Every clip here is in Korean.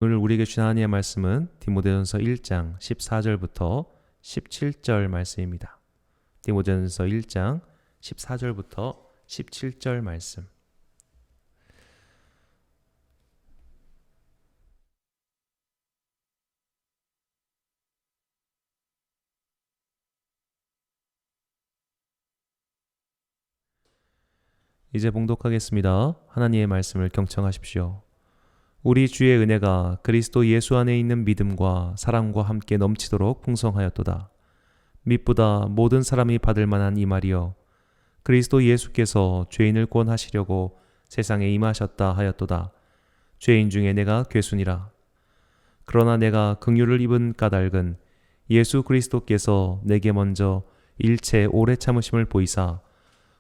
오늘 우리에게 주신 하나님의 말씀은 디모데전서 1장 14절부터 17절 말씀입니다. 디모데전서 1장 14절부터 17절 말씀. 이제 봉독하겠습니다. 하나님의 말씀을 경청하십시오. 우리 주의 은혜가 그리스도 예수 안에 있는 믿음과 사랑과 함께 넘치도록 풍성하였도다. mit보다 모든 사람이 받을 만한 이 말이여, 그리스도 예수께서 죄인을 구원하시려고 세상에 임하셨다 하였도다. 죄인 중에 내가 괴순이라. 그러나 내가 긍휼을 입은 까닭은 예수 그리스도께서 내게 먼저 일체 오래 참으심을 보이사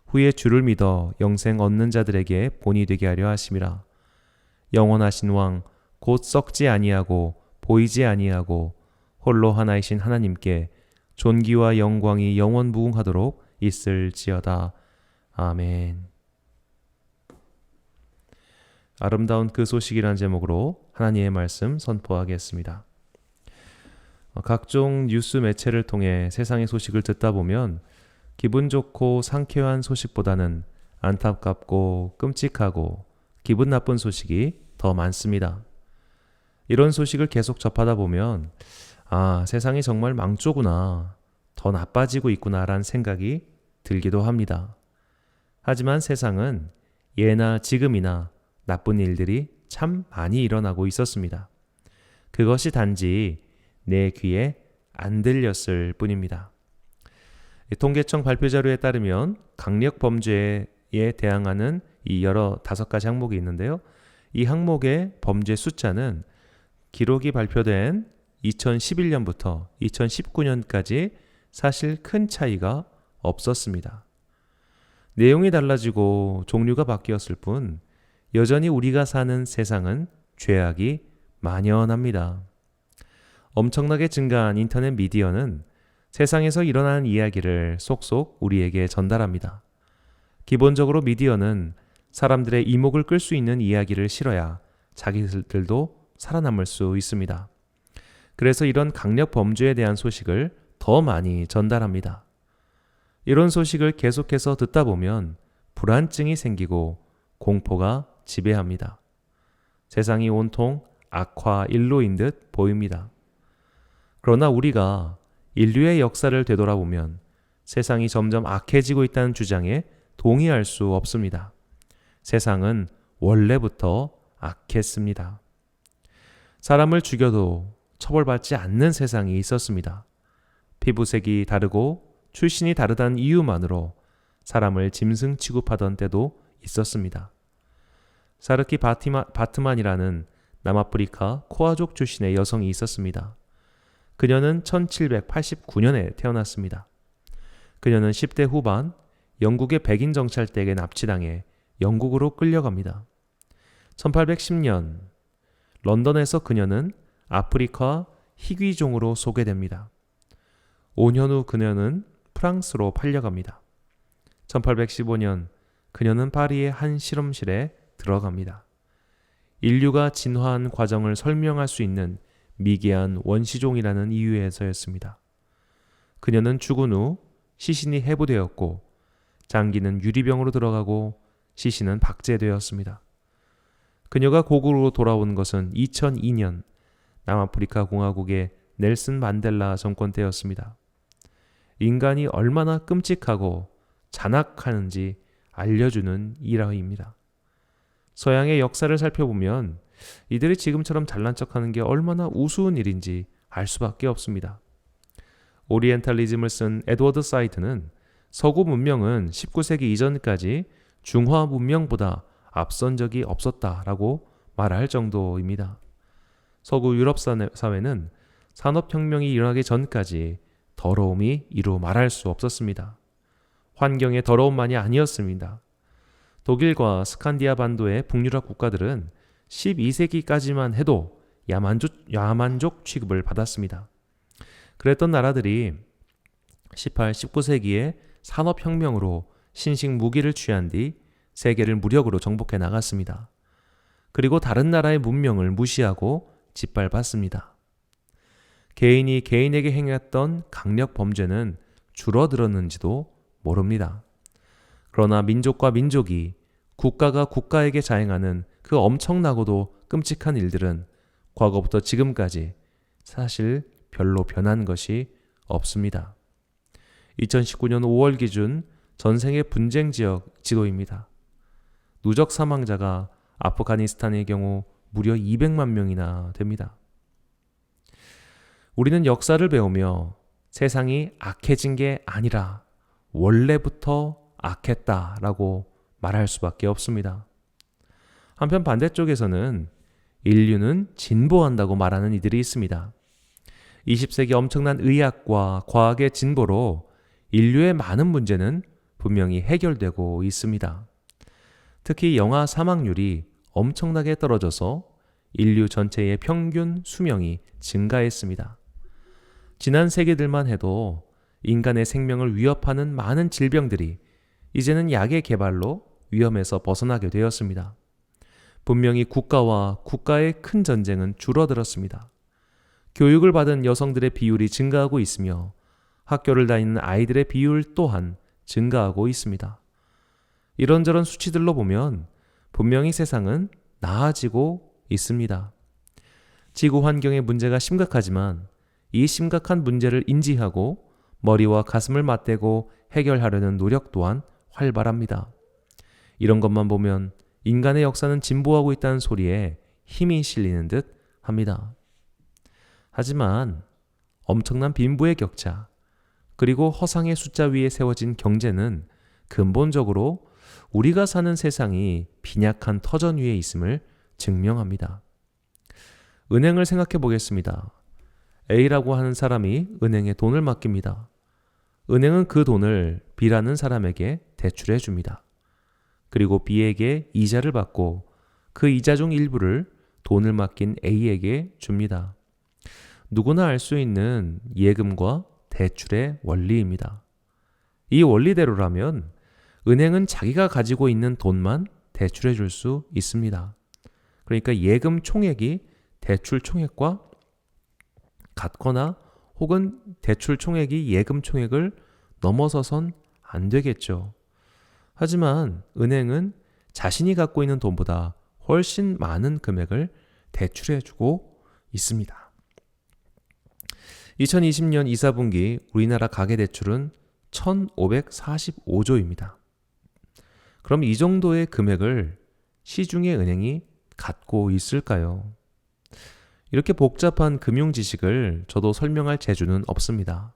후에 주를 믿어 영생 얻는 자들에게 본이 되게 하려 하심이라. 영원하신 왕 곧 썩지 아니하고 보이지 아니하고 홀로 하나이신 하나님께 존귀와 영광이 영원 무궁하도록 있을지어다. 아멘. 아름다운 그 소식이라는 제목으로 하나님의 말씀 선포하겠습니다. 각종 뉴스 매체를 통해 세상의 소식을 듣다 보면 기분 좋고 상쾌한 소식보다는 안타깝고 끔찍하고 기분 나쁜 소식이 더 많습니다. 이런 소식을 계속 접하다 보면 세상이 정말 망조구나, 더 나빠지고 있구나라는 생각이 들기도 합니다. 하지만 세상은 예나 지금이나 나쁜 일들이 참 많이 일어나고 있었습니다. 그것이 단지 내 귀에 안 들렸을 뿐입니다. 통계청 발표 자료에 따르면 강력 범죄에 대항하는 이 여러 5가지 항목이 있는데요. 이 항목의 범죄 숫자는 기록이 발표된 2011년부터 2019년까지 사실 큰 차이가 없었습니다. 내용이 달라지고 종류가 바뀌었을 뿐 여전히 우리가 사는 세상은 죄악이 만연합니다. 엄청나게 증가한 인터넷 미디어는 세상에서 일어나는 이야기를 속속 우리에게 전달합니다. 기본적으로 미디어는 사람들의 이목을 끌 수 있는 이야기를 실어야 자기들도 살아남을 수 있습니다. 그래서 이런 강력 범죄에 대한 소식을 더 많이 전달합니다. 이런 소식을 계속해서 듣다 보면 불안증이 생기고 공포가 지배합니다. 세상이 온통 악화 일로인 듯 보입니다. 그러나 우리가 인류의 역사를 되돌아보면 세상이 점점 악해지고 있다는 주장에 동의할 수 없습니다. 세상은 원래부터 악했습니다. 사람을 죽여도 처벌받지 않는 세상이 있었습니다. 피부색이 다르고 출신이 다르다는 이유만으로 사람을 짐승 취급하던 때도 있었습니다. 사르키 바트만이라는 남아프리카 코아족 출신의 여성이 있었습니다. 그녀는 1789년에 태어났습니다. 그녀는 10대 후반 영국의 백인 정찰대에게 납치당해 영국으로 끌려갑니다. 1810년 런던에서 그녀는 아프리카 희귀종으로 소개됩니다. 5년 후 그녀는 프랑스로 팔려갑니다. 1815년 그녀는 파리의 한 실험실에 들어갑니다. 인류가 진화한 과정을 설명할 수 있는 미개한 원시종이라는 이유에서였습니다. 그녀는 죽은 후 시신이 해부되었고 장기는 유리병으로 들어가고 시신은 박제되었습니다. 그녀가 고국으로 돌아온 것은 2002년 남아프리카 공화국의 넬슨 만델라 정권 때였습니다. 인간이 얼마나 끔찍하고 잔악하는지 알려주는 일화입니다. 서양의 역사를 살펴보면 이들이 지금처럼 잘난 척하는 게 얼마나 우스운 일인지 알 수밖에 없습니다. 오리엔탈리즘을 쓴 에드워드 사이드는 서구 문명은 19세기 이전까지 중화 문명보다 앞선 적이 없었다라고 말할 정도입니다. 서구 유럽 사회는 산업혁명이 일어나기 전까지 더러움이 이루 말할 수 없었습니다. 환경의 더러움만이 아니었습니다. 독일과 스칸디아 반도의 북유럽 국가들은 12세기까지만 해도 야만족 취급을 받았습니다. 그랬던 나라들이 18, 19세기에 산업혁명으로 신식 무기를 취한 뒤 세계를 무력으로 정복해 나갔습니다. 그리고 다른 나라의 문명을 무시하고 짓밟았습니다. 개인이 개인에게 행했던 강력 범죄는 줄어들었는지도 모릅니다. 그러나 민족과 민족이, 국가가 국가에게 자행하는 그 엄청나고도 끔찍한 일들은 과거부터 지금까지 사실 별로 변한 것이 없습니다. 2019년 5월 기준 전 세계 분쟁 지역 지도입니다. 누적 사망자가 아프가니스탄의 경우 무려 200만 명이나 됩니다. 우리는 역사를 배우며 세상이 악해진 게 아니라 원래부터 악했다라고 말할 수밖에 없습니다. 한편 반대쪽에서는 인류는 진보한다고 말하는 이들이 있습니다. 20세기 엄청난 의학과 과학의 진보로 인류의 많은 문제는 분명히 해결되고 있습니다. 특히 영아 사망률이 엄청나게 떨어져서 인류 전체의 평균 수명이 증가했습니다. 지난 세기들만 해도 인간의 생명을 위협하는 많은 질병들이 이제는 약의 개발로 위험에서 벗어나게 되었습니다. 분명히 국가와 국가의 큰 전쟁은 줄어들었습니다. 교육을 받은 여성들의 비율이 증가하고 있으며 학교를 다니는 아이들의 비율 또한 증가하고 있습니다. 이런저런 수치들로 보면 분명히 세상은 나아지고 있습니다. 지구 환경의 문제가 심각하지만 이 심각한 문제를 인지하고 머리와 가슴을 맞대고 해결하려는 노력 또한 활발합니다. 이런 것만 보면 인간의 역사는 진보하고 있다는 소리에 힘이 실리는 듯 합니다. 하지만 엄청난 빈부의 격차, 그리고 허상의 숫자 위에 세워진 경제는 근본적으로 우리가 사는 세상이 빈약한 터전 위에 있음을 증명합니다. 은행을 생각해 보겠습니다. A라고 하는 사람이 은행에 돈을 맡깁니다. 은행은 그 돈을 B라는 사람에게 대출해 줍니다. 그리고 B에게 이자를 받고 그 이자 중 일부를 돈을 맡긴 A에게 줍니다. 누구나 알 수 있는 예금과 대출의 원리입니다. 이 원리대로라면 은행은 자기가 가지고 있는 돈만 대출해 줄 수 있습니다. 그러니까 예금 총액이 대출 총액과 같거나 혹은 대출 총액이 예금 총액을 넘어서선 안 되겠죠. 하지만 은행은 자신이 갖고 있는 돈보다 훨씬 많은 금액을 대출해 주고 있습니다. 2020년 2, 4분기 우리나라 가계대출은 1,545조입니다. 그럼 이 정도의 금액을 시중의 은행이 갖고 있을까요? 이렇게 복잡한 금융 지식을 저도 설명할 재주는 없습니다.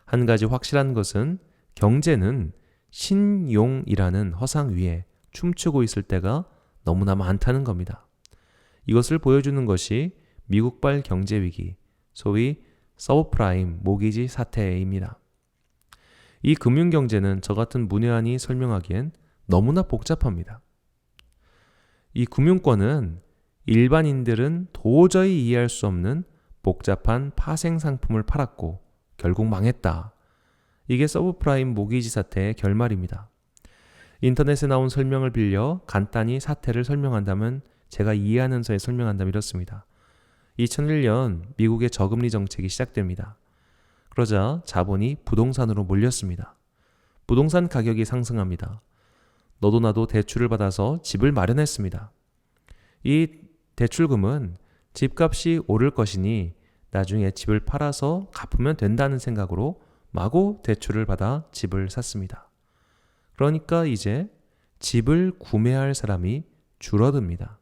한 가지 확실한 것은 경제는 신용이라는 허상 위에 춤추고 있을 때가 너무나 많다는 겁니다. 이것을 보여주는 것이 미국발 경제위기, 소위 서브프라임 모기지 사태입니다. 이 금융경제는 저 같은 문외한이 설명하기엔 너무나 복잡합니다. 이 금융권은 일반인들은 도저히 이해할 수 없는 복잡한 파생 상품을 팔았고 결국 망했다. 이게 서브프라임 모기지 사태의 결말입니다. 인터넷에 나온 설명을 빌려 간단히 사태를 설명한다면, 제가 이해하는 선에 설명한다면 이렇습니다. 2001년 미국의 저금리 정책이 시작됩니다. 그러자 자본이 부동산으로 몰렸습니다. 부동산 가격이 상승합니다. 너도 나도 대출을 받아서 집을 마련했습니다. 이 대출금은 집값이 오를 것이니 나중에 집을 팔아서 갚으면 된다는 생각으로 마구 대출을 받아 집을 샀습니다. 그러니까 이제 집을 구매할 사람이 줄어듭니다.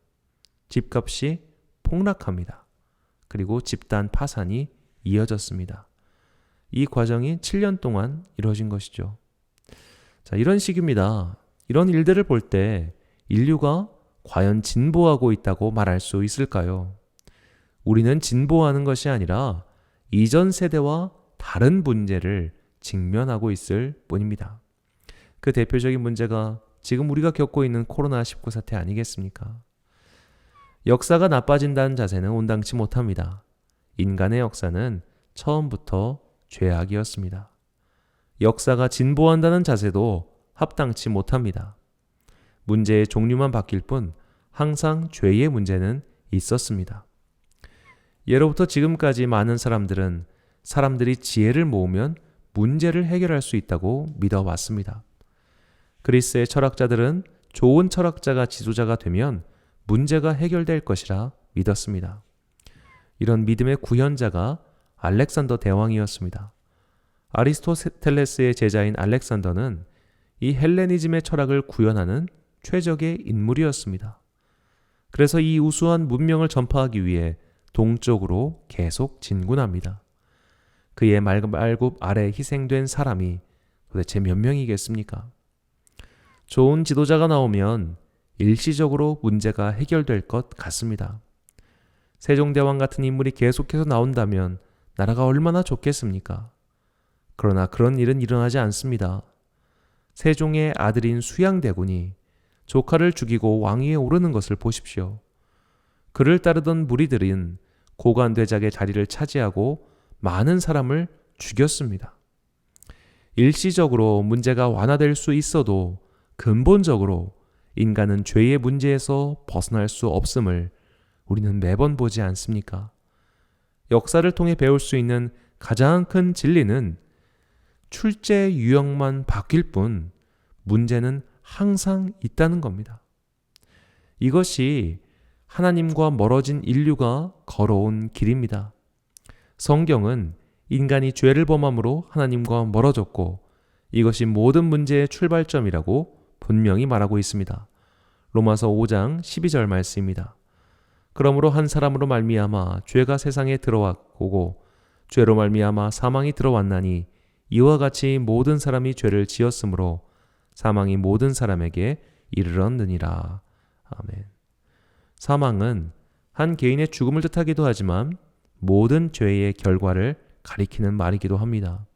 집값이 폭락합니다. 그리고 집단 파산이 이어졌습니다. 이 과정이 7년 동안 이루어진 것이죠. 자, 이런 식입니다. 이런 일들을 볼 때 인류가 과연 진보하고 있다고 말할 수 있을까요? 우리는 진보하는 것이 아니라 이전 세대와 다른 문제를 직면하고 있을 뿐입니다. 그 대표적인 문제가 지금 우리가 겪고 있는 코로나19 사태 아니겠습니까? 역사가 나빠진다는 자세는 온당치 못합니다. 인간의 역사는 처음부터 죄악이었습니다. 역사가 진보한다는 자세도 합당치 못합니다. 문제의 종류만 바뀔 뿐 항상 죄의 문제는 있었습니다. 예로부터 지금까지 많은 사람들은 사람들이 지혜를 모으면 문제를 해결할 수 있다고 믿어왔습니다. 그리스의 철학자들은 좋은 철학자가 지도자가 되면 문제가 해결될 것이라 믿었습니다. 이런 믿음의 구현자가 알렉산더 대왕이었습니다. 아리스토텔레스의 제자인 알렉산더는 이 헬레니즘의 철학을 구현하는 최적의 인물이었습니다. 그래서 이 우수한 문명을 전파하기 위해 동쪽으로 계속 진군합니다. 그의 말굽 아래 희생된 사람이 도대체 몇 명이겠습니까? 좋은 지도자가 나오면 일시적으로 문제가 해결될 것 같습니다. 세종대왕 같은 인물이 계속해서 나온다면 나라가 얼마나 좋겠습니까? 그러나 그런 일은 일어나지 않습니다. 세종의 아들인 수양대군이 조카를 죽이고 왕위에 오르는 것을 보십시오. 그를 따르던 무리들은 고관대작의 자리를 차지하고 많은 사람을 죽였습니다. 일시적으로 문제가 완화될 수 있어도 근본적으로 인간은 죄의 문제에서 벗어날 수 없음을 우리는 매번 보지 않습니까? 역사를 통해 배울 수 있는 가장 큰 진리는 출제 유형만 바뀔 뿐 문제는 항상 있다는 겁니다. 이것이 하나님과 멀어진 인류가 걸어온 길입니다. 성경은 인간이 죄를 범함으로 하나님과 멀어졌고 이것이 모든 문제의 출발점이라고 분명히 말하고 있습니다. 로마서 5장 12절 말씀입니다. 그러므로 한 사람으로 말미암아 죄가 세상에 들어왔고 죄로 말미암아 사망이 들어왔나니 이와 같이 모든 사람이 죄를 지었으므로 사망이 모든 사람에게 이르렀느니라. 아멘. 사망은 한 개인의 죽음을 뜻하기도 하지만 모든 죄의 결과를 가리키는 말이기도 합니다.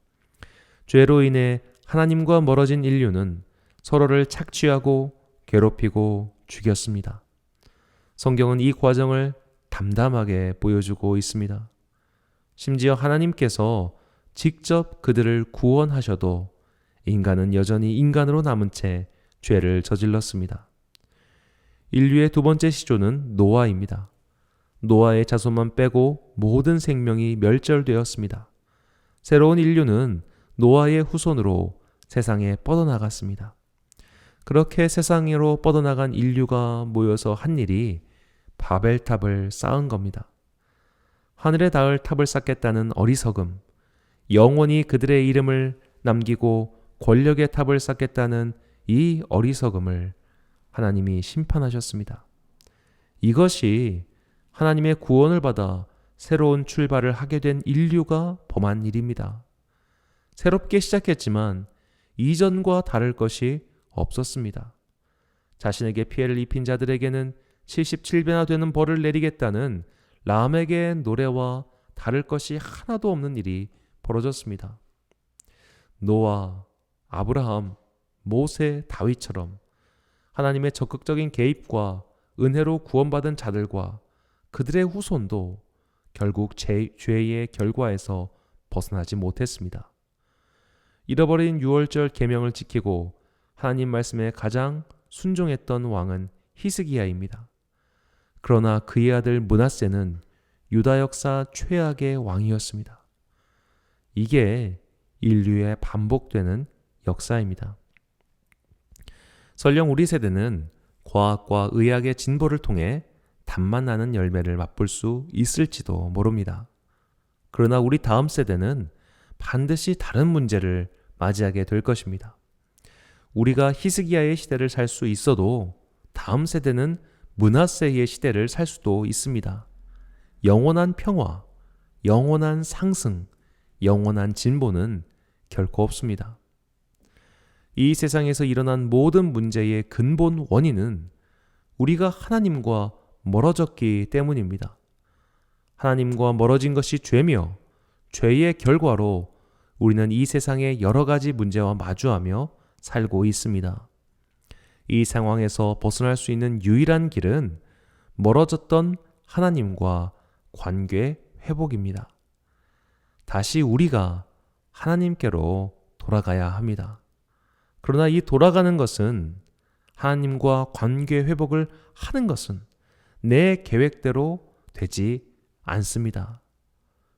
죄로 인해 하나님과 멀어진 인류는 서로를 착취하고 괴롭히고 죽였습니다. 성경은 이 과정을 담담하게 보여주고 있습니다. 심지어 하나님께서 직접 그들을 구원하셔도 인간은 여전히 인간으로 남은 채 죄를 저질렀습니다. 인류의 두 번째 시조는 노아입니다. 노아의 자손만 빼고 모든 생명이 멸절되었습니다. 새로운 인류는 노아의 후손으로 세상에 뻗어나갔습니다. 그렇게 세상으로 뻗어나간 인류가 모여서 한 일이 바벨탑을 쌓은 겁니다. 하늘에 닿을 탑을 쌓겠다는 어리석음, 영원히 그들의 이름을 남기고 권력의 탑을 쌓겠다는 이 어리석음을 하나님이 심판하셨습니다. 이것이 하나님의 구원을 받아 새로운 출발을 하게 된 인류가 범한 일입니다. 새롭게 시작했지만 이전과 다를 것이 없었습니다. 자신에게 피해를 입힌 자들에게는 77배나 되는 벌을 내리겠다는 람에게 노래와 다를 것이 하나도 없는 일이 벌어졌습니다. 노아, 아브라함, 모세, 다윗처럼 하나님의 적극적인 개입과 은혜로 구원받은 자들과 그들의 후손도 결국 죄의 결과에서 벗어나지 못했습니다. 잃어버린 유월절 계명을 지키고 하나님 말씀에 가장 순종했던 왕은 히스기야입니다. 그러나 그의 아들 므낫세는 유다 역사 최악의 왕이었습니다. 이게 인류의 반복되는 역사입니다. 설령 우리 세대는 과학과 의학의 진보를 통해 단맛 나는 열매를 맛볼 수 있을지도 모릅니다. 그러나 우리 다음 세대는 반드시 다른 문제를 맞이하게 될 것입니다. 우리가 히스기야의 시대를 살 수 있어도 다음 세대는 므낫세의 시대를 살 수도 있습니다. 영원한 평화, 영원한 상승, 영원한 진보는 결코 없습니다. 이 세상에서 일어난 모든 문제의 근본 원인은 우리가 하나님과 멀어졌기 때문입니다. 하나님과 멀어진 것이 죄며 죄의 결과로 우리는 이 세상의 여러 가지 문제와 마주하며 살고 있습니다. 이 상황에서 벗어날 수 있는 유일한 길은 멀어졌던 하나님과 관계 회복입니다. 다시 우리가 하나님께로 돌아가야 합니다. 그러나 이 돌아가는 것은 하나님과 관계 회복을 하는 것은 내 계획대로 되지 않습니다.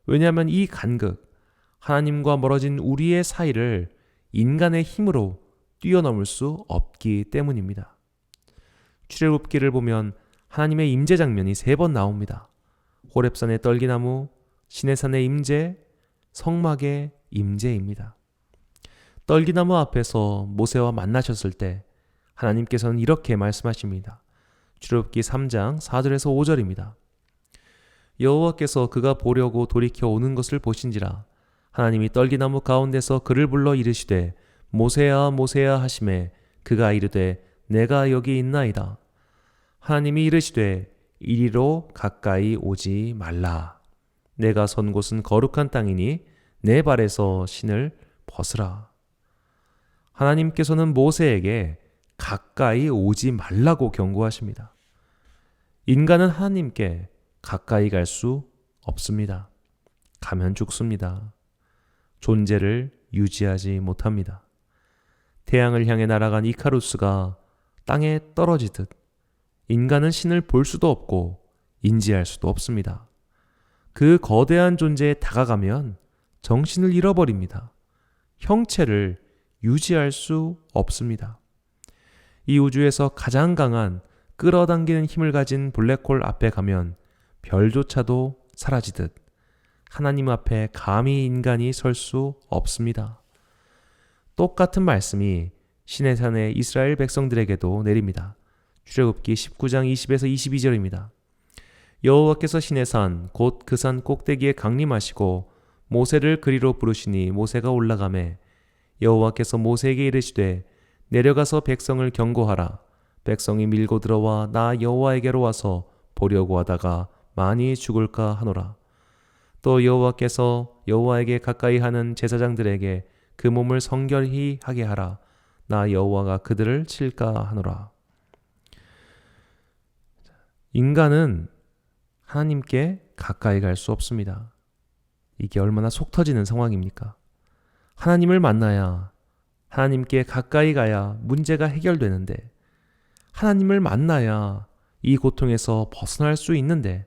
왜냐하면 이 간극, 하나님과 멀어진 우리의 사이를 인간의 힘으로 뛰어넘을 수 없기 때문입니다. 출애굽기를 보면 하나님의 임재 장면이 3번 나옵니다. 호렙산의 떨기나무, 시내산의 임재, 성막의 임재입니다. 떨기나무 앞에서 모세와 만나셨을 때 하나님께서는 이렇게 말씀하십니다. 출애굽기 3장 4절에서 5절입니다. 여호와께서 그가 보려고 돌이켜 오는 것을 보신지라 하나님이 떨기나무 가운데서 그를 불러 이르시되 모세야 모세야 하시매 그가 이르되 내가 여기 있나이다. 하나님이 이르시되 이리로 가까이 오지 말라. 내가 선 곳은 거룩한 땅이니 내 발에서 신을 벗으라. 하나님께서는 모세에게 가까이 오지 말라고 경고하십니다. 인간은 하나님께 가까이 갈 수 없습니다. 가면 죽습니다. 존재를 유지하지 못합니다. 태양을 향해 날아간 이카루스가 땅에 떨어지듯 인간은 신을 볼 수도 없고 인지할 수도 없습니다. 그 거대한 존재에 다가가면 정신을 잃어버립니다. 형체를 유지할 수 없습니다. 이 우주에서 가장 강한 끌어당기는 힘을 가진 블랙홀 앞에 가면 별조차도 사라지듯 하나님 앞에 감히 인간이 설 수 없습니다. 똑같은 말씀이 시내산의 이스라엘 백성들에게도 내립니다. 출애굽기 19장 20에서 22절입니다. 여호와께서 시내산 곧 그 산 꼭대기에 강림하시고 모세를 그리로 부르시니 모세가 올라가매 여호와께서 모세에게 이르시되 내려가서 백성을 경고하라. 백성이 밀고 들어와 나 여호와에게로 와서 보려고 하다가 많이 죽을까 하노라. 또 여호와께서 여호와에게 가까이 하는 제사장들에게 그 몸을 성결히 하게 하라. 나 여호와가 그들을 칠까 하노라. 인간은 하나님께 가까이 갈 수 없습니다. 이게 얼마나 속 터지는 상황입니까? 하나님을 만나야, 하나님께 가까이 가야 문제가 해결되는데, 하나님을 만나야 이 고통에서 벗어날 수 있는데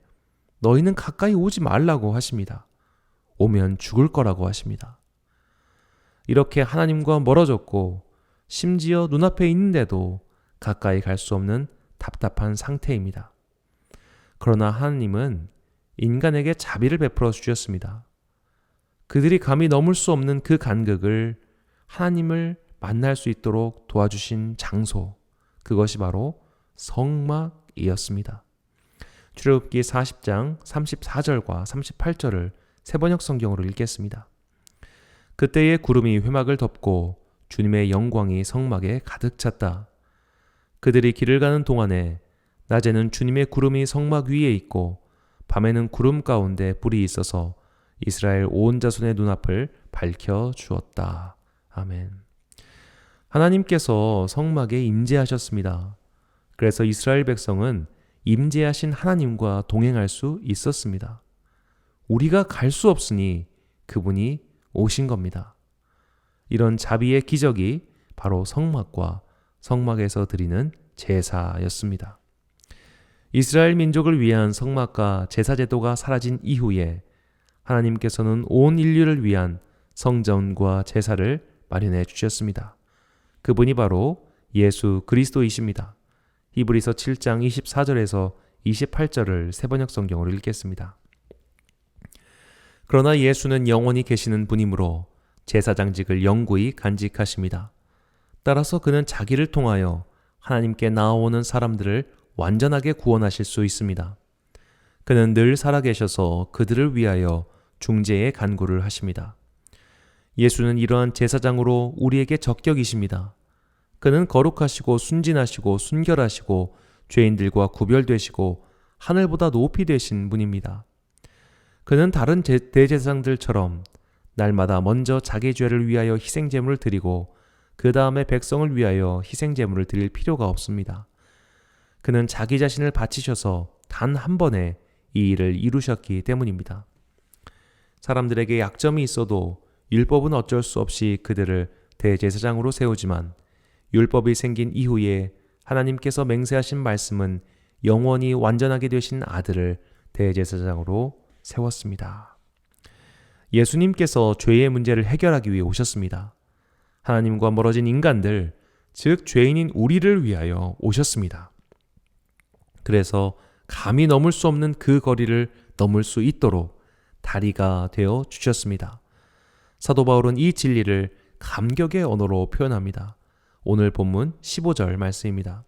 너희는 가까이 오지 말라고 하십니다. 오면 죽을 거라고 하십니다. 이렇게 하나님과 멀어졌고 심지어 눈앞에 있는데도 가까이 갈 수 없는 답답한 상태입니다. 그러나 하나님은 인간에게 자비를 베풀어 주셨습니다. 그들이 감히 넘을 수 없는 그 간극을 하나님을 만날 수 있도록 도와주신 장소, 그것이 바로 성막이었습니다. 출애굽기 40장 34절과 38절을 새번역 성경으로 읽겠습니다. 그때의 구름이 회막을 덮고 주님의 영광이 성막에 가득 찼다. 그들이 길을 가는 동안에 낮에는 주님의 구름이 성막 위에 있고 밤에는 구름 가운데 불이 있어서 이스라엘 온 자손의 눈앞을 밝혀 주었다. 아멘. 하나님께서 성막에 임재하셨습니다. 그래서 이스라엘 백성은 임재하신 하나님과 동행할 수 있었습니다. 우리가 갈 수 없으니 그분이 오신 겁니다. 이런 자비의 기적이 바로 성막과 성막에서 드리는 제사였습니다. 이스라엘 민족을 위한 성막과 제사 제도가 사라진 이후에 하나님께서는 온 인류를 위한 성전과 제사를 마련해 주셨습니다. 그분이 바로 예수 그리스도이십니다. 히브리서 7장 24절에서 28절을 새번역 성경으로 읽겠습니다. 그러나 예수는 영원히 계시는 분이므로 제사장직을 영구히 간직하십니다. 따라서 그는 자기를 통하여 하나님께 나아오는 사람들을 완전하게 구원하실 수 있습니다. 그는 늘 살아계셔서 그들을 위하여 중재의 간구를 하십니다. 예수는 이러한 제사장으로 우리에게 적격이십니다. 그는 거룩하시고 순진하시고 순결하시고 죄인들과 구별되시고 하늘보다 높이 되신 분입니다. 그는 다른 대제사장들처럼 날마다 먼저 자기 죄를 위하여 희생제물을 드리고 그 다음에 백성을 위하여 희생제물을 드릴 필요가 없습니다. 그는 자기 자신을 바치셔서 단 한 번에 이 일을 이루셨기 때문입니다. 사람들에게 약점이 있어도 율법은 어쩔 수 없이 그들을 대제사장으로 세우지만 율법이 생긴 이후에 하나님께서 맹세하신 말씀은 영원히 완전하게 되신 아들을 대제사장으로 세웠습니다. 예수님께서 죄의 문제를 해결하기 위해 오셨습니다. 하나님과 멀어진 인간들, 즉 죄인인 우리를 위하여 오셨습니다. 그래서 감히 넘을 수 없는 그 거리를 넘을 수 있도록 다리가 되어 주셨습니다. 사도 바울은 이 진리를 감격의 언어로 표현합니다. 오늘 본문 15절 말씀입니다.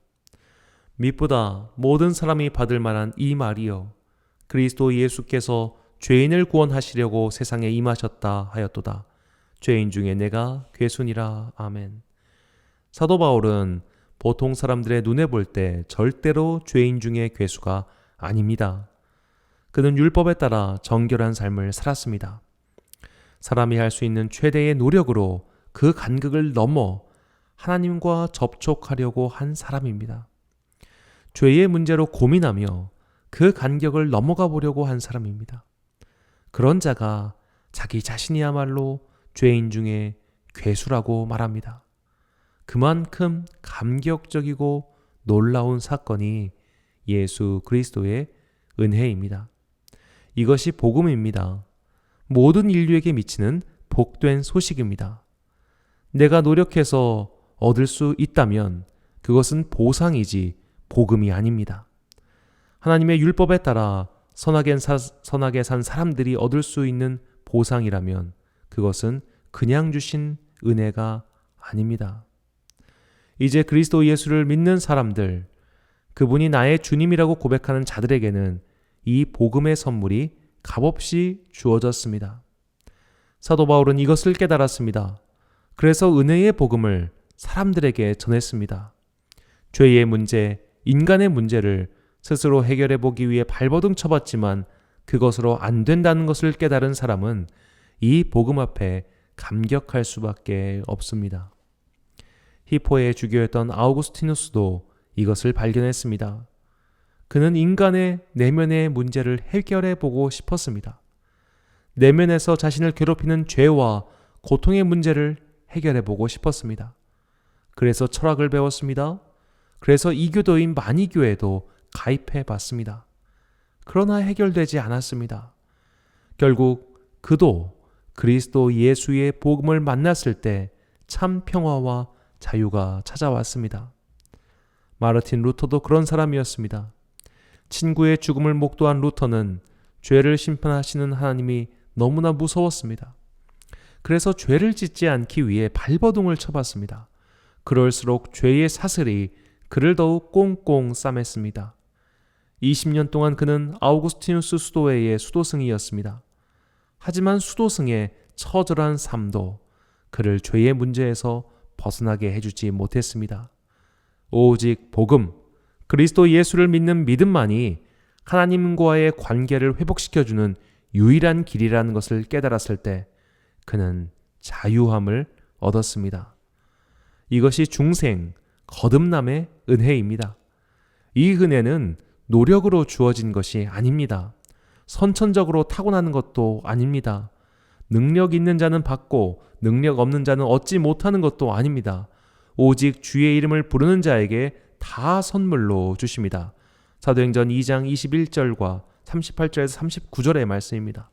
mit보다 모든 사람이 받을 만한 이 말이여 그리스도 예수께서 죄인을 구원하시려고 세상에 임하셨다 하였도다. 죄인 중에 내가 괴순이라. 아멘. 사도 바울은 보통 사람들의 눈에 볼 때 절대로 죄인 중에 괴수가 아닙니다. 그는 율법에 따라 정결한 삶을 살았습니다. 사람이 할 수 있는 최대의 노력으로 그 간극을 넘어 하나님과 접촉하려고 한 사람입니다. 죄의 문제로 고민하며 그 간격을 넘어가 보려고 한 사람입니다. 그런 자가 자기 자신이야말로 죄인 중에 괴수라고 말합니다. 그만큼 감격적이고 놀라운 사건이 예수 그리스도의 은혜입니다. 이것이 복음입니다. 모든 인류에게 미치는 복된 소식입니다. 내가 노력해서 얻을 수 있다면 그것은 보상이지 복음이 아닙니다. 하나님의 율법에 따라 선하게 산 사람들이 얻을 수 있는 보상이라면 그것은 그냥 주신 은혜가 아닙니다. 이제 그리스도 예수를 믿는 사람들, 그분이 나의 주님이라고 고백하는 자들에게는 이 복음의 선물이 값없이 주어졌습니다. 사도 바울은 이것을 깨달았습니다. 그래서 은혜의 복음을 사람들에게 전했습니다. 죄의 문제, 인간의 문제를 스스로 해결해 보기 위해 발버둥 쳐봤지만 그것으로 안 된다는 것을 깨달은 사람은 이 복음 앞에 감격할 수밖에 없습니다. 히포의 주교였던 아우구스티누스도 이것을 발견했습니다. 그는 인간의 내면의 문제를 해결해 보고 싶었습니다. 내면에서 자신을 괴롭히는 죄와 고통의 문제를 해결해 보고 싶었습니다. 그래서 철학을 배웠습니다. 그래서 이교도인 만이교에도 가입해 봤습니다. 그러나 해결되지 않았습니다. 결국 그도 그리스도 예수의 복음을 만났을 때 참 평화와 자유가 찾아왔습니다. 마르틴 루터도 그런 사람이었습니다. 친구의 죽음을 목도한 루터는 죄를 심판하시는 하나님이 너무나 무서웠습니다. 그래서 죄를 짓지 않기 위해 발버둥을 쳐봤습니다. 그럴수록 죄의 사슬이 그를 더욱 꽁꽁 싸맸습니다. 20년 동안 그는 아우구스티누스 수도회의 수도승이었습니다. 하지만 수도승의 처절한 삶도 그를 죄의 문제에서 벗어나게 해주지 못했습니다. 오직 복음, 그리스도 예수를 믿는 믿음만이 하나님과의 관계를 회복시켜주는 유일한 길이라는 것을 깨달았을 때 그는 자유함을 얻었습니다. 이것이 중생, 거듭남의 은혜입니다. 이 은혜는 노력으로 주어진 것이 아닙니다. 선천적으로 타고나는 것도 아닙니다. 능력 있는 자는 받고 능력 없는 자는 얻지 못하는 것도 아닙니다. 오직 주의 이름을 부르는 자에게 다 선물로 주십니다. 사도행전 2장 21절과 38절에서 39절의 말씀입니다.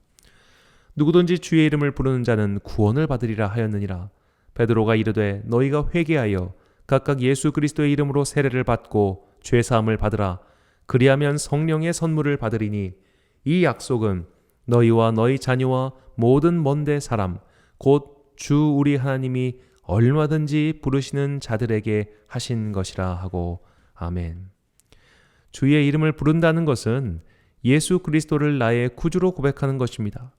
누구든지 주의 이름을 부르는 자는 구원을 받으리라 하였느니라. 베드로가 이르되 너희가 회개하여 각각 예수 그리스도의 이름으로 세례를 받고 죄사함을 받으라. 그리하면 성령의 선물을 받으리니 이 약속은 너희와 너희 자녀와 모든 먼데 사람 곧 주 우리 하나님이 얼마든지 부르시는 자들에게 하신 것이라 하고 아멘. 주의 이름을 부른다는 것은 예수 그리스도를 나의 구주로 고백하는 것입니다.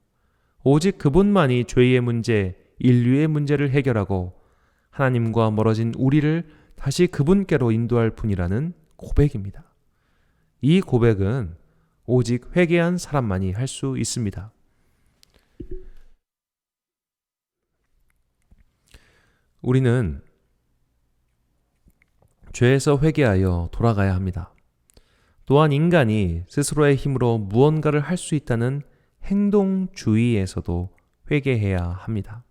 오직 그분만이 죄의 문제, 인류의 문제를 해결하고 하나님과 멀어진 우리를 다시 그분께로 인도할 뿐이라는 고백입니다. 이 고백은 오직 회개한 사람만이 할 수 있습니다. 우리는 죄에서 회개하여 돌아가야 합니다. 또한 인간이 스스로의 힘으로 무언가를 할 수 있다는 행동주의에서도 회개해야 합니다.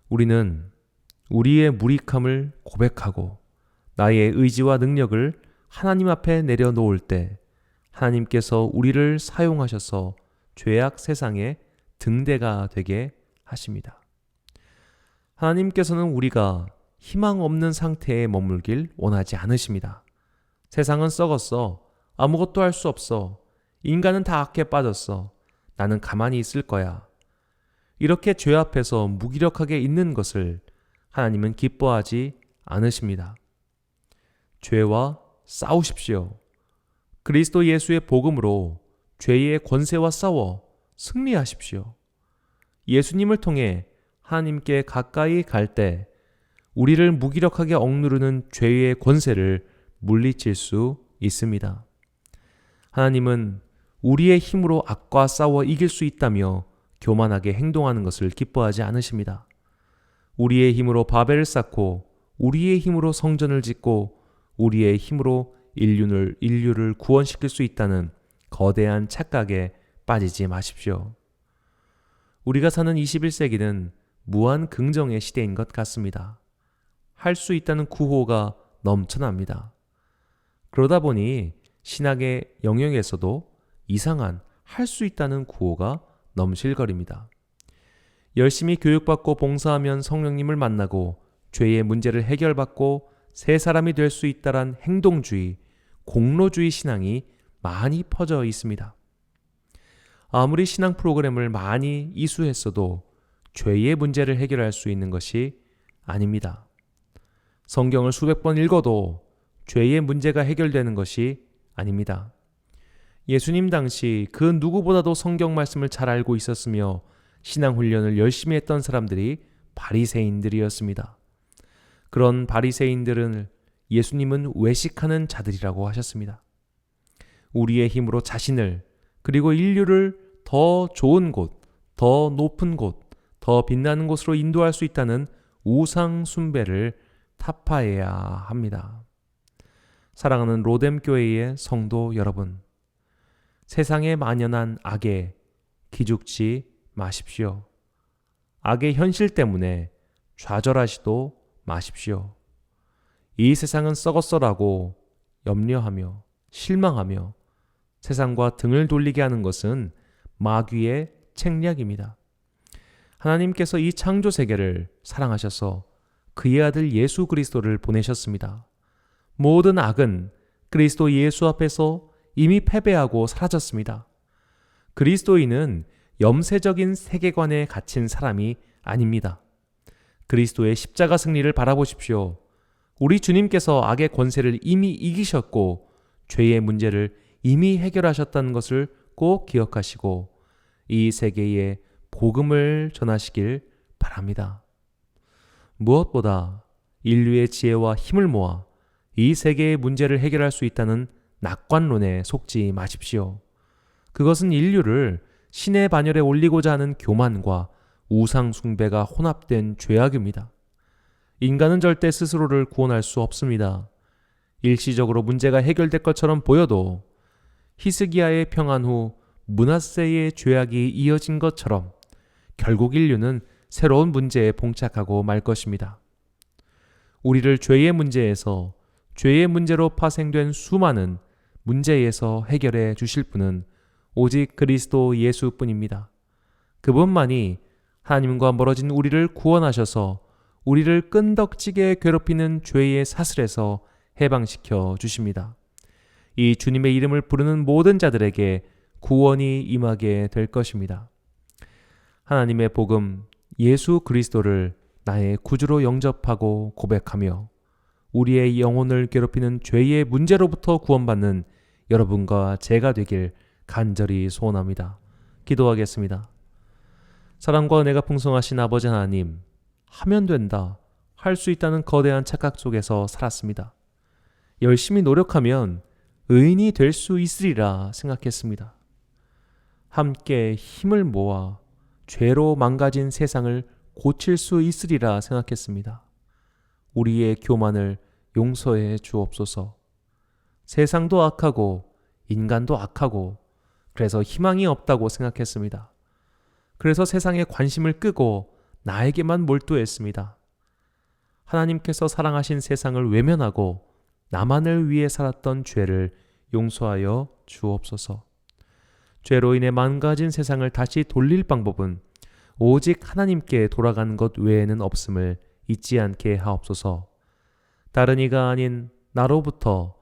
우리는 우리의 무익함을 고백하고 나의 의지와 능력을 하나님 앞에 내려놓을 때 하나님께서 우리를 사용하셔서 죄악 세상의 등대가 되게 하십니다. 하나님께서는 우리가 희망 없는 상태에 머물길 원하지 않으십니다. 세상은 썩었어. 아무것도 할 수 없어. 인간은 다 악해 빠졌어. 나는 가만히 있을 거야. 이렇게 죄 앞에서 무기력하게 있는 것을 하나님은 기뻐하지 않으십니다. 죄와 싸우십시오. 그리스도 예수의 복음으로 죄의 권세와 싸워 승리하십시오. 예수님을 통해 하나님께 가까이 갈 때 우리를 무기력하게 억누르는 죄의 권세를 물리칠 수 있습니다. 하나님은 우리의 힘으로 악과 싸워 이길 수 있다며 교만하게 행동하는 것을 기뻐하지 않으십니다. 우리의 힘으로 바벨을 쌓고 우리의 힘으로 성전을 짓고 우리의 힘으로 인류를 구원시킬 수 있다는 거대한 착각에 빠지지 마십시오. 우리가 사는 21세기는 무한 긍정의 시대인 것 같습니다. 할 수 있다는 구호가 넘쳐납니다. 그러다 보니 신학의 영역에서도 이상한 할 수 있다는 구호가 넘실거립니다. 열심히 교육받고 봉사하면 성령님을 만나고 죄의 문제를 해결받고 새 사람이 될 수 있다란 행동주의, 공로주의 신앙이 많이 퍼져 있습니다. 아무리 신앙 프로그램을 많이 이수했어도 죄의 문제를 해결할 수 있는 것이 아닙니다. 성경을 수백 번 읽어도 죄의 문제가 해결되는 것이 아닙니다. 예수님 당시 그 누구보다도 성경 말씀을 잘 알고 있었으며 신앙 훈련을 열심히 했던 사람들이 바리새인들이었습니다. 그런 바리새인들은 예수님은 외식하는 자들이라고 하셨습니다. 우리의 힘으로 자신을 그리고 인류를 더 좋은 곳, 더 높은 곳, 더 빛나는 곳으로 인도할 수 있다는 우상 숭배를 타파해야 합니다. 사랑하는 로뎀 교회의 성도 여러분, 세상에 만연한 악에 기죽지 마십시오. 악의 현실 때문에 좌절하지도 마십시오. 이 세상은 썩었어라고 염려하며 실망하며 세상과 등을 돌리게 하는 것은 마귀의 책략입니다. 하나님께서 이 창조 세계를 사랑하셔서 그의 아들 예수 그리스도를 보내셨습니다. 모든 악은 그리스도 예수 앞에서 이미 패배하고 사라졌습니다. 그리스도인은 염세적인 세계관에 갇힌 사람이 아닙니다. 그리스도의 십자가 승리를 바라보십시오. 우리 주님께서 악의 권세를 이미 이기셨고 죄의 문제를 이미 해결하셨다는 것을 꼭 기억하시고 이 세계에 복음을 전하시길 바랍니다. 무엇보다 인류의 지혜와 힘을 모아 이 세계의 문제를 해결할 수 있다는 낙관론에 속지 마십시오. 그것은 인류를 신의 반열에 올리고자 하는 교만과 우상 숭배가 혼합된 죄악입니다. 인간은 절대 스스로를 구원할 수 없습니다. 일시적으로 문제가 해결될 것처럼 보여도 히스기야의 평안 후 므낫세의 죄악이 이어진 것처럼 결국 인류는 새로운 문제에 봉착하고 말 것입니다. 우리를 죄의 문제에서 죄의 문제로 파생된 수많은 문제에서 해결해 주실 분은 오직 그리스도 예수뿐입니다. 그분만이 하나님과 멀어진 우리를 구원하셔서 우리를 끈덕지게 괴롭히는 죄의 사슬에서 해방시켜 주십니다. 이 주님의 이름을 부르는 모든 자들에게 구원이 임하게 될 것입니다. 하나님의 복음 예수 그리스도를 나의 구주로 영접하고 고백하며 우리의 영혼을 괴롭히는 죄의 문제로부터 구원받는 여러분과 제가 되길 간절히 소원합니다. 기도하겠습니다. 사랑과 은혜가 풍성하신 아버지 하나님, 하면 된다, 할 수 있다는 거대한 착각 속에서 살았습니다. 열심히 노력하면 의인이 될 수 있으리라 생각했습니다. 함께 힘을 모아 죄로 망가진 세상을 고칠 수 있으리라 생각했습니다. 우리의 교만을 용서해 주옵소서. 세상도 악하고 인간도 악하고 그래서 희망이 없다고 생각했습니다. 그래서 세상에 관심을 끄고 나에게만 몰두했습니다. 하나님께서 사랑하신 세상을 외면하고 나만을 위해 살았던 죄를 용서하여 주옵소서. 죄로 인해 망가진 세상을 다시 돌릴 방법은 오직 하나님께 돌아가는 것 외에는 없음을 잊지 않게 하옵소서. 다른 이가 아닌 나로부터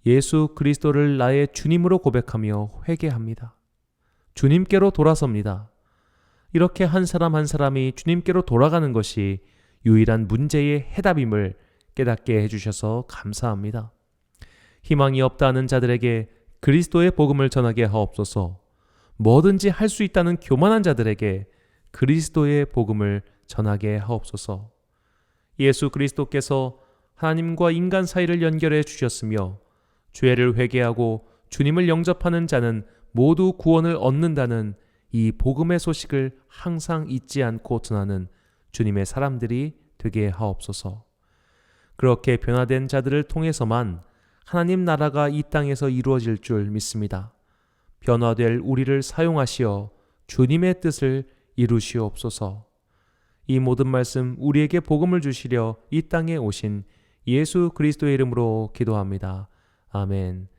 예수 그리스도를 나의 주님으로 고백하며 회개합니다. 주님께로 돌아섭니다. 이렇게 한 사람 한 사람이 주님께로 돌아가는 것이 유일한 문제의 해답임을 깨닫게 해주셔서 감사합니다. 희망이 없다는 자들에게 그리스도의 복음을 전하게 하옵소서. 뭐든지 할 수 있다는 교만한 자들에게 그리스도의 복음을 전하게 하옵소서. 예수 그리스도께서 하나님과 인간 사이를 연결해 주셨으며 죄를 회개하고 주님을 영접하는 자는 모두 구원을 얻는다는 이 복음의 소식을 항상 잊지 않고 전하는 주님의 사람들이 되게 하옵소서. 그렇게 변화된 자들을 통해서만 하나님 나라가 이 땅에서 이루어질 줄 믿습니다. 변화될 우리를 사용하시어 주님의 뜻을 이루시옵소서. 이 모든 말씀 우리에게 복음을 주시려 이 땅에 오신 예수 그리스도의 이름으로 기도합니다. 아멘.